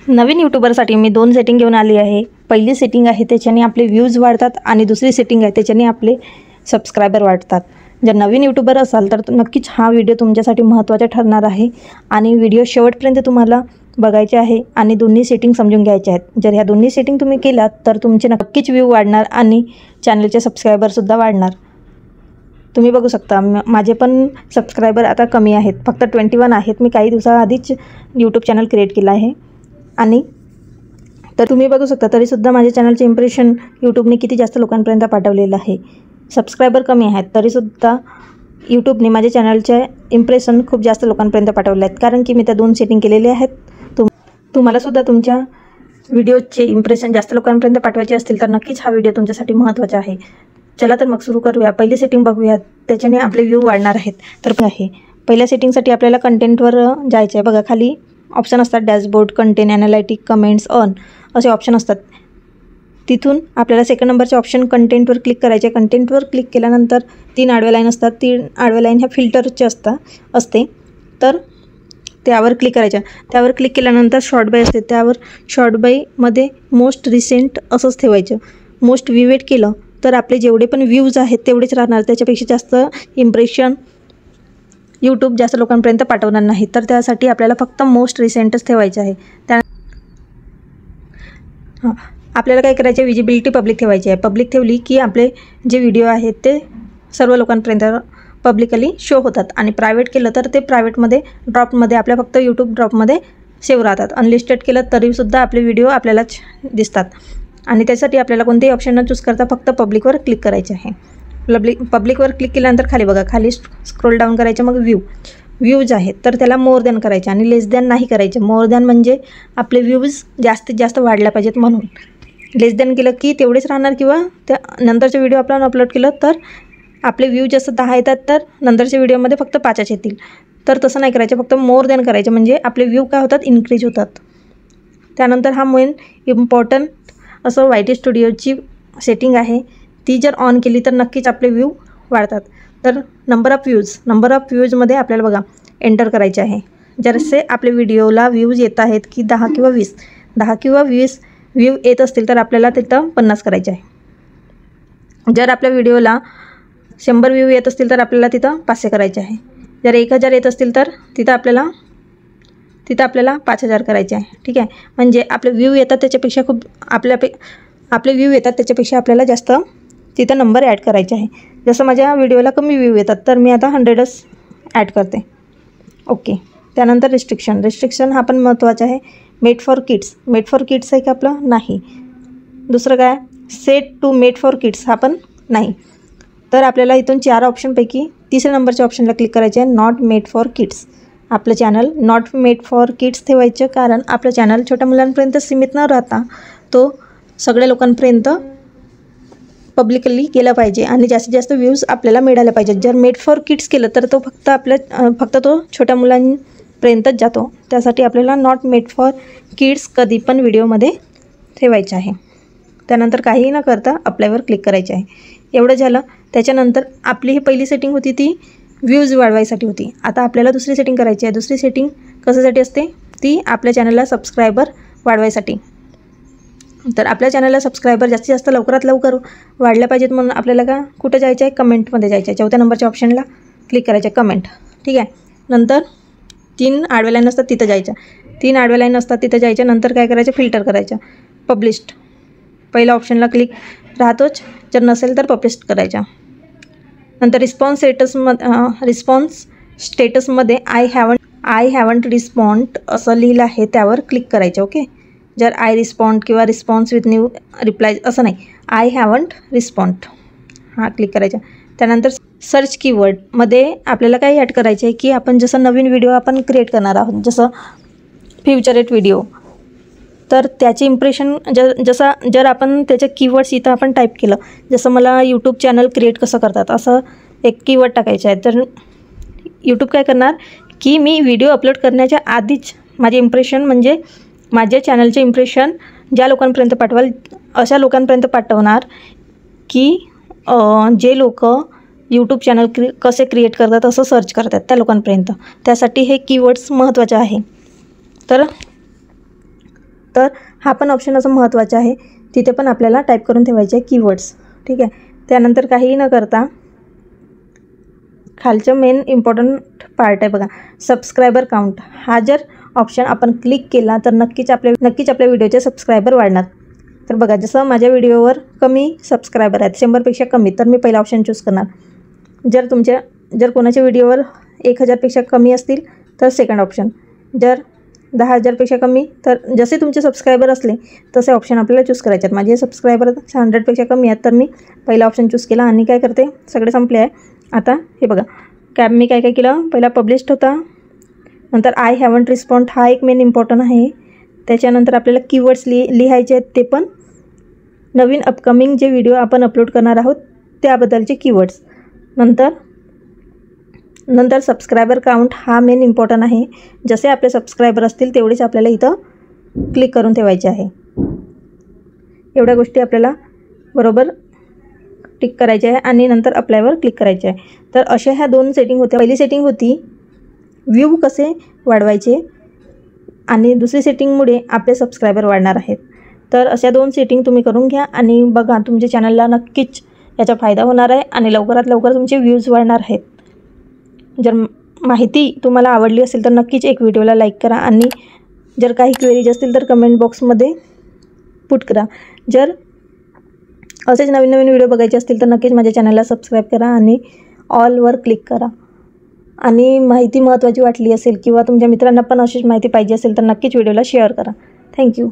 नवीन यूट्यूबरसाठी मी 2 setting घेऊन आली आहे। पहिली सेटिंग आहे त्याच्याने आपले व्ह्यूज वाढतात आणि दुसरी सेटिंग आहे त्याच्याने आपले सबस्क्रायबर वाढतात। जर नवीन यूट्यूबर असाल तर नक्कीच हा व्हिडिओ तुमच्यासाठी महत्त्वाचा ठरणार आहे आणि व्हिडिओ शेवटपर्यंत तुम्हाला बघायचे आहे आणि दोन्ही सेटिंग समजून घ्यायचे आहेत। जर ह्या दोन्ही सेटिंग तुम्ही केलात तर तुमचे नक्कीच व्ह्यू वाढणार आणि चॅनलचे सबस्क्रायबरसुद्धा वाढणार। तुम्ही बघू शकता माझे पण सबस्क्रायबर आता कमी आहेत, फक्त 21 आहेत। मी काही दिवसाआधीच यूट्यूब चॅनल क्रिएट केला आहे आणि तर तुम्ही बघू शकता तरीसुद्धा माझ्या चॅनलचे इम्प्रेशन यूट्यूबने किती जास्त लोकांपर्यंत पाठवलेलं आहे। सबस्क्रायबर कमी आहेत तरीसुद्धा यूट्यूबने माझ्या चॅनलचे इम्प्रेशन खूप जास्त लोकांपर्यंत पाठवले आहेत, कारण की मी त्या 2 सेटिंग केलेले आहेत। तुम्हालासुद्धा तुमच्या व्हिडिओचे इम्प्रेशन जास्त लोकांपर्यंत पाठवायचे असतील तर नक्कीच हा व्हिडिओ तुमच्यासाठी महत्त्वाचा आहे। चला तर मग सुरू करूया। पहिली सेटिंग बघूया, त्याच्याने आपले व्ह्यू वाढणार आहेत। तर पहिल्या सेटिंगसाठी आपल्याला कंटेंटवर जायचं आहे। बघा खाली ऑप्शन असतात, dashboard, content, analytic, comments, on असे ऑप्शन असतात। तिथून आपल्याला सेकंड नंबरचे ऑप्शन कंटेंटवर क्लिक करायचे। कंटेंटवर क्लिक केल्यानंतर 3 आडव्या लाईन असतात। 3 आडव्या लाईन ह्या फिल्टरचे असते, तर त्यावर क्लिक करायच्या। त्यावर क्लिक केल्यानंतर शॉर्ट बाय असते, त्यावर शॉर्ट बायमध्ये मोस्ट रिसेंट असंच ठेवायचं। मोस्ट व्ह्यूड केलं तर आपले जेवढे पण व्ह्यूज आहेत तेवढेच राहणार, त्याच्यापेक्षा जास्त इम्प्रेशन यूट्यूब जास्त लोकांपर्यंत पाठवणार नाही। तर त्यासाठी आपल्याला फक्त मोस्ट रिसेंटच ठेवायचं आहे। आपल्याला काय करायचं आहे, विजिबिलिटी पब्लिक ठेवायची आहे। पब्लिक ठेवली की आपले जे व्हिडिओ आहेत ते सर्व लोकांपर्यंत पब्लिकली शो होतात आणि प्रायव्हेट केलं तर ते प्रायव्हेटमध्ये ड्रॉपमध्ये आपल्या फक्त यूट्यूब ड्रॉपमध्ये सेव्ह राहतात। अनलिस्टेड केलं तरीसुद्धा आपले व्हिडिओ आपल्यालाच दिसतात आणि त्यासाठी आपल्याला कोणतेही ऑप्शन न चूज करता फक्त पब्लिकवर क्लिक करायचे आहे। पब्लिकवर क्लिक केल्यानंतर खाली बघा, खाली स्क्रोल डाऊन करायचं। मग व्ह्यूज आहेत तर त्याला मोर दॅन करायचे आणि लेस दॅन नाही करायचे। मोर दॅन म्हणजे आपले व्ह्यूज जास्तीत जास्त वाढल्या पाहिजेत म्हणून। लेस दॅन केलं की तेवढेच राहणार किंवा त्या नंतरचे व्हिडिओ आपण अपलोड केलं तर आपले व्ह्यू जसं 10 येतात तर नंतरच्या व्हिडिओमध्ये फक्त 5च येतील। तर तसं नाही करायचं, फक्त मोर दॅन करायचं म्हणजे आपले व्ह्यू काय होतात, इन्क्रीज होतात। त्यानंतर हा मेन इम्पॉर्टंट असं YT स्टुडिओची सेटिंग आहे, ती जर ऑन केली तर नक्कीच आपले व्ह्यू वाढतात। तर नंबर ऑफ व्ह्यूजमध्ये आपल्याला बघा एंटर करायचे आहे। जरसे आपल्या व्हिडिओला व्ह्यूज येत आहेत की 10 किंवा 20 व्ह्यू येत असतील तर आपल्याला तिथं 50 करायचे आहे। जर आपल्या व्हिडिओला 100 व्ह्यू येत असतील तर आपल्याला तिथं 500 करायचे आहे। जर 1000 येत असतील तर तिथं आपल्याला 5000 करायचे आहे। ठीक आहे, म्हणजे आपले व्ह्यू येतात त्याच्यापेक्षा आपले व्ह्यू येतात त्याच्यापेक्षा आपल्याला जास्त तिथं नंबर ॲड करायचे आहे। जसं माझ्या व्हिडिओला कमी व्ह्यू येतात तर मी आता 100च ॲड करते। ओके, त्यानंतर रिस्ट्रिक्शन हा पण महत्त्वाचा आहे। मेड फॉर किड्स आहे का आपलं, नाही। दुसरं काय, set to made for kids हा पण नाही। तर आपल्याला इथून 4 ऑप्शनपैकी 3ऱ्या नंबरच्या ऑप्शनला क्लिक करायचे आहे, नॉट मेड फॉर किड्स। आपलं channel not made for kids ठेवायचं, कारण आपलं चॅनल छोट्या मुलांपर्यंत सीमित न राहता तो सगळ्या लोकांपर्यंत पब्लिकली गेला पाहिजे आणि जास्तीत जास्त व्ह्यूज आपल्याला मिळाले पाहिजेत। जर मेड फॉर किड्स केलं तर तो फक्त तो छोट्या मुलांपर्यंतच जातो। त्यासाठी आपल्याला नॉट मेड फॉर किड्स कधी पण व्हिडिओमध्ये ठेवायचं आहे। त्यानंतर काहीही न करता अप्लायवर क्लिक करायचे आहे। एवढं झालं। त्याच्यानंतर आपली ही पहिली सेटिंग होती ती व्ह्यूज वाढवायसाठी होती। आता आपल्याला दुसरी सेटिंग करायची आहे। दुसरी सेटिंग कशासाठी असते, ती आपल्या चॅनलला सबस्क्रायबर वाढवायसाठी। तर आपल्या चॅनलला सबस्क्रायबर जास्तीत जास्त लवकरात लवकर वाढल्या पाहिजेत म्हणून आपल्याला कुठं जायचं आहे, कमेंटमध्ये जायचं आहे। 4थ्या नंबरच्या ऑप्शनला क्लिक करायचं आहे, कमेंट। ठीक आहे, नंतर 3 आडव्या लाईन असतात तिथं जायचं। 3 आडव्या लाईन असतात तिथं जायचं। नंतर काय करायचं, फिल्टर करायचं, पब्लिश्ड। पहिल्या ऑप्शनला क्लिक राहतोच, जर नसेल तर पब्लिश करायचा। नंतर रिस्पॉन्स स्टेटसमध्ये आय हॅवंट रिस्पॉन्ड असं लिहिलं आहे, त्यावर क्लिक करायचं। ओके, जर आय रिस्पॉन्ड किंवा रिस्पॉन्स विथ न्यू रिप्लाय असं नाही, आय हॅवंट रिस्पॉन्ड हा क्लिक करायचा। त्यानंतर सर्च कीवर्डमध्ये आपल्याला काय ॲड करायचं आहे की आपण जसं नवीन व्हिडिओ आपण क्रिएट करणार आहोत, जसं फ्युचरेट व्हिडिओ, तर त्याचे इम्प्रेशन जर आपण त्याचे कीवर्ड्स इथं आपण टाईप केलं, जसं मला यूट्यूब चॅनल क्रिएट कसं करतात असं एक कीवर्ड टाकायचं आहे, तर यूट्यूब काय करणार की मी व्हिडिओ अपलोड करण्याच्या आधीच माझे इम्प्रेशन म्हणजे माझ्या चॅनलचे इम्प्रेशन ज्या लोकांपर्यंत पाठवाल अशा लोकांपर्यंत पाठवणार की जे लोक यूट्यूब चॅनल कसे क्रिएट करतात असं सर्च करतात त्या लोकांपर्यंत। त्यासाठी हे कीवर्ड्स महत्त्वाचे आहे। तर तर हा पण ऑप्शन असं महत्त्वाचा आहे, तिथे पण आपल्याला टाईप करून ठेवायचे आहे कीवर्ड्स. ठीक आहे. त्यानंतर काहीही न करता खालचं मेन इम्पॉर्टंट पार्ट आहे बघा, सबस्क्रायबर काउंट. हा जर ऑप्शन आपण क्लिक केला तर नक्कीच आपल्या व्हिडिओचे सबस्क्रायबर वाढणार. तर बघा, जसं माझ्या व्हिडिओवर कमी सबस्क्रायबर आहेत, 100पेक्षा कमी, तर मी पहिला ऑप्शन चूज करणार. जर कोणाच्या व्हिडिओवर 1000पेक्षा कमी असतील तर सेकंड ऑप्शन. जर 10,000पेक्षा कमी, तर जसे तुमचे सबस्क्रायबर असले तसे ऑप्शन आपल्याला चूज करायचे आहेत. माझे सबस्क्रायबर 100पेक्षा कमी आहेत, तर मी पहिला ऑप्शन चूज केला. आणि काय करते, सगळे संपले आहे. आता हे बघा, मी काय केलं, पहिला पब्लिश्ड होता, नंतर आय हॅवंट रिस्पॉन्ड, हा एक मेन इम्पॉर्टंट आहे. त्याच्यानंतर आपल्याला कीवर्ड्स लिहायचे आहेत, ते पण नवीन अपकमिंग जे व्हिडिओ आपण अपलोड करणार आहोत त्याबद्दलचे कीवर्ड्स. नंतर सबस्क्रायबर काउंट हा मेन इम्पॉर्टंट आहे. जसे आपले सबस्क्रायबर असतील तेवढेच आपल्याला इथं क्लिक करून ठेवायचे आहे. एवढ्या गोष्टी आपल्याला बरोबर टिक करायचे आहे आणि नंतर अप्लायवर क्लिक करायचे आहे. तर अशा ह्या 2 सेटिंग होत्या. पहिली सेटिंग होती व्ह्यू कसे वाढवायचे आणि दुसरी सेटिंगमुळे आपले सबस्क्रायबर वाढणार आहेत. तर अशा 2 सेटिंग तुम्ही करून घ्या आणि बघा, तुमच्या चॅनलला नक्कीच याचा फायदा होणार आहे आणि लवकरात लवकर तुमचे व्ह्यूज वाढणार आहेत. जर माहिती तुम्हाला आवडली असेल तर नक्कीच एक व्हिडिओला लाईक करा आणि जर काही क्वेरीज असतील तर कमेंट बॉक्समध्ये पुट करा. जर असेच नवीन व्हिडिओ बघायचे असतील तर नक्कीच माझ्या चॅनलला सबस्क्राईब करा आणि ऑलवर क्लिक करा. आणि माहिती महत्त्वाची वाटली असेल किंवा तुमच्या मित्रांना पण अशीच माहिती पाहिजे असेल तर नक्कीच व्हिडिओला शेअर करा. थँक्यू.